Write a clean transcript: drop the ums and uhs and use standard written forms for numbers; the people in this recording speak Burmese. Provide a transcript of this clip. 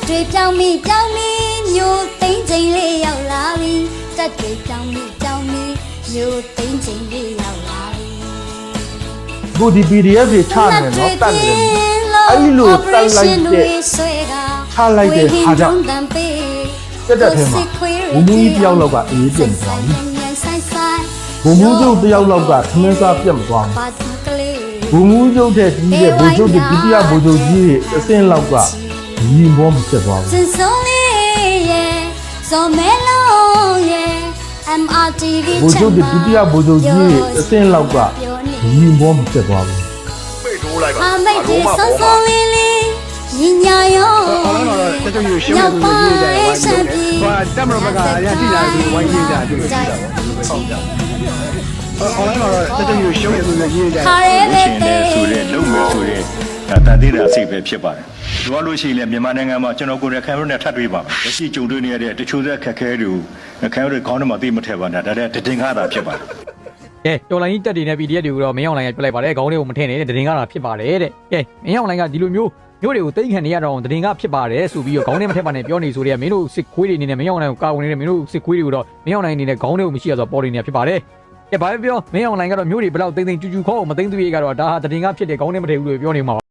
တွေပြောင်းမျိုးသိမ့်ချိန်လေးရောက်လာပြီတက်တွေပြောင်းမျိုးသိမ့်ချိန်လေးရောက်လာပြီ ကိုဒီ PDF တွေချနေနော်တတ်နေတယ်အဲ့လိုတက်လိုက်တဲ့ချလိုက်တဲ့ဟာကြောင့်တက်တဲ့ထဲမှာဘုံမူကြီးတယောက်လောက်ကအေးပြတ်မသွားဘူးဘုံမူချုပ်တယောက်လောက်ကသမင်းစားပြတ်မသွားဘူးဘုံမူချုပ်တဲ့ကြီးတဲ့ဘုံချုပ်တဲ့ဒုတိယဘုံချုပ်ကြီးရဲ့အစင်းလောက်ကညီမောမဖြစ်သွားဘူး So mellow yeah MRTV ဘိုးချုပ်ဒုတိယဘိုးချုပ်ကြီးရဲ့အစင်းလောက်ကညီမောမဖြစ်သွားဘူး 背出来吧， အမိတ်ဒီဆောင်းဆောင်းလေးလေးညညာရော 好了好了，这就有兄弟们的业在玩的，说这么个人家进来是玩业在就是的，好了好了，这就有兄弟们的业在。 ခါရဲ လို့ရှိရင်လည်းဆိုတဲ့လုံမယ်ဆိုတဲ့တန်သေးတာစိတ်ပဲဖြစ်ပါတယ်။ဒီလိုလို့ရှိရင်လည်းမြန်မာနိုင်ငံမှာကျွန်တော်ကိုယ်တိုင်ခံရတဲ့ထပ်တွေးပါမယ်။လက်ရှိကြုံတွေ့နေရတဲ့တချို့တဲ့ခက်ခဲတွေကိုခံရတဲ့ခေါင်းထဲမှာသိမထည့်ပါနဲ့။ဒါတဲ့တည်ငါတာဖြစ်ပါတယ်။ ကဲတော်လိုင်းတက်တွေနဲ့ PDF တွေကိုတော့မင်းအောင်လိုင်းကပြလိုက်ပါတယ်ခေါင်းတွေကိုမထည့်နဲ့တဲ့တင်ကားတာဖြစ်ပါတယ်တဲ့ကဲမင်းအောင်လိုင်းကဒီလိုမျိုးတွေကိုတိတ်ခံနေရတော့တင်ကားဖြစ်ပါတယ်ဆိုပြီးတော့ခေါင်းထဲမထည့်ပါနဲ့ပြောနေဆိုတဲ့မင်းတို့စစ်ခွေးတွေအနေနဲ့မင်းအောင်လိုင်းကိုကာကွယ်နေတဲ့မင်းတို့စစ်ခွေးတွေကိုတော့မင်းအောင်လိုင်းအနေနဲ့ခေါင်းတွေကိုမရှိရဆိုပေါ်နေနေဖြစ်ပါတယ်ကဲဘာပဲပြောမင်းအောင်လိုင်းကတော့မျိုးတွေဘယ်လောက်တိမ့်တိမ့်ကျူးကျူးခေါ်အောင်မသိမ့်သူတွေကတော့ဒါဟာတင်ကားဖြစ်တဲ့ခေါင်းထဲမထည့်ဘူးလို့ပြောနေမှာ